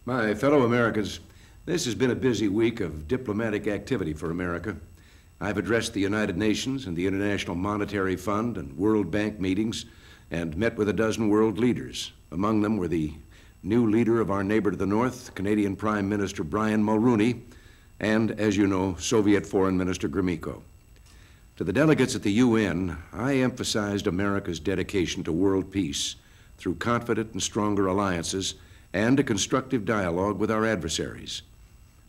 My fellow Americans, this has been a busy week of diplomatic activity for America. I've addressed the United Nations and the International Monetary Fund and World Bank meetings and met with a dozen world leaders. Among them were the new leader of our neighbor to the north, Canadian Prime Minister Brian Mulroney, and, as you know, Soviet Foreign Minister Gromyko. To the delegates at the UN, I emphasized America's dedication to world peace through confident and stronger alliances and a constructive dialogue with our adversaries.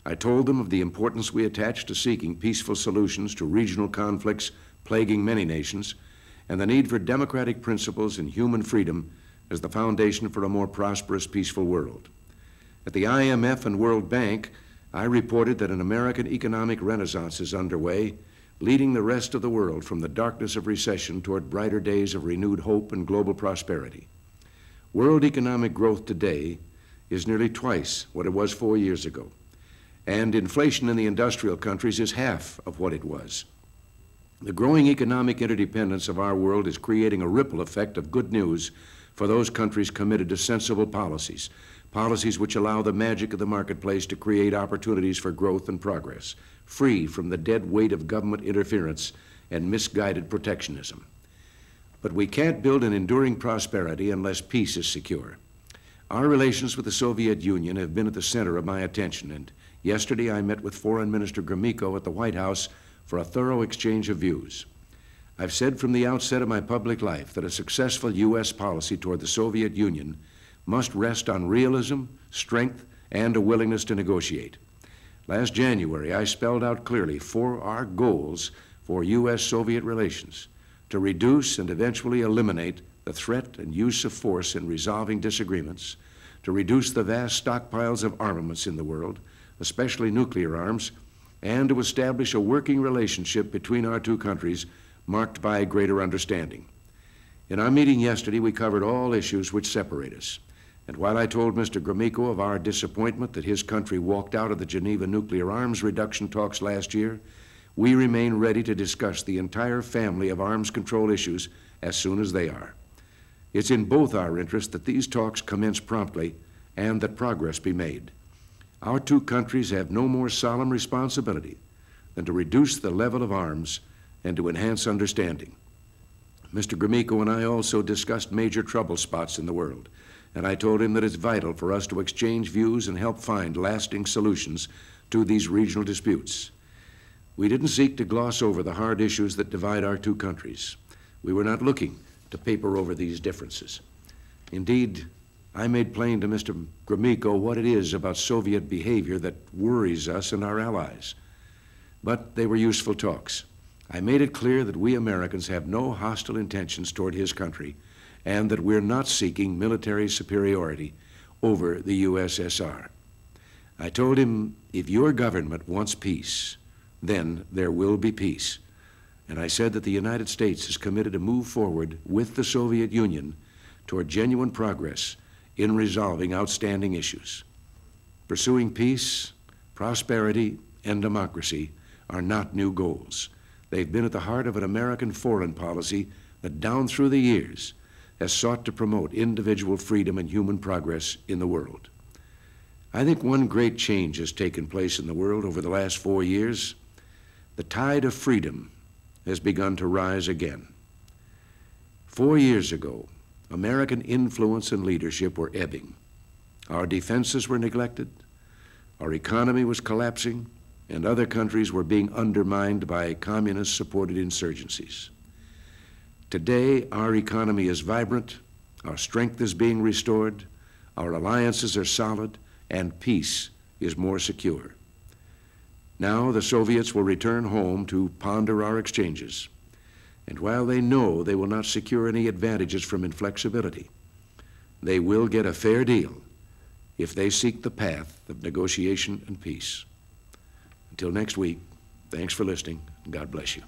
I told them of the importance we attach to seeking peaceful solutions to regional conflicts plaguing many nations, and the need for democratic principles and human freedom as the foundation for a more prosperous, peaceful world. At the IMF and World Bank, I reported that an American economic renaissance is underway, leading the rest of the world from the darkness of recession toward brighter days of renewed hope and global prosperity. World economic growth today is nearly twice what it was 4 years ago, and inflation in the industrial countries is half of what it was. The growing economic interdependence of our world is creating a ripple effect of good news for those countries committed to sensible policies, policies which allow the magic of the marketplace to create opportunities for growth and progress, free from the dead weight of government interference and misguided protectionism. But we can't build an enduring prosperity unless peace is secure. Our relations with the Soviet Union have been at the center of my attention, and yesterday I met with Foreign Minister Gromyko at the White House for a thorough exchange of views. I've said from the outset of my public life that a successful U.S. policy toward the Soviet Union must rest on realism, strength, and a willingness to negotiate. Last January, I spelled out clearly our goals for U.S.-Soviet relations: to reduce and eventually eliminate the threat and use of force in resolving disagreements, to reduce the vast stockpiles of armaments in the world, especially nuclear arms, and to establish a working relationship between our two countries marked by greater understanding. In our meeting yesterday, we covered all issues which separate us. And while I told Mr. Gromyko of our disappointment that his country walked out of the Geneva nuclear arms reduction talks last year, we remain ready to discuss the entire family of arms control issues as soon as they are. It's in both our interests that these talks commence promptly and that progress be made. Our two countries have no more solemn responsibility than to reduce the level of arms and to enhance understanding. Mr. Gromyko and I also discussed major trouble spots in the world, and I told him that it's vital for us to exchange views and help find lasting solutions to these regional disputes. We didn't seek to gloss over the hard issues that divide our two countries. We were not looking to paper over these differences. Indeed, I made plain to Mr. Gromyko what it is about Soviet behavior that worries us and our allies. But they were useful talks. I made it clear that we Americans have no hostile intentions toward his country and that we're not seeking military superiority over the USSR. I told him, if your government wants peace, then there will be peace. And I said that the United States is committed to move forward with the Soviet Union toward genuine progress in resolving outstanding issues. Pursuing peace, prosperity, and democracy are not new goals. They've been at the heart of an American foreign policy that down through the years has sought to promote individual freedom and human progress in the world. I think one great change has taken place in the world over the last 4 years. The tide of freedom has begun to rise again. 4 years ago, American influence and leadership were ebbing. Our defenses were neglected, our economy was collapsing, and other countries were being undermined by communist-supported insurgencies. Today, our economy is vibrant, our strength is being restored, our alliances are solid, and peace is more secure. Now the Soviets will return home to ponder our exchanges. And while they know they will not secure any advantages from inflexibility, they will get a fair deal if they seek the path of negotiation and peace. Until next week, thanks for listening, and God bless you.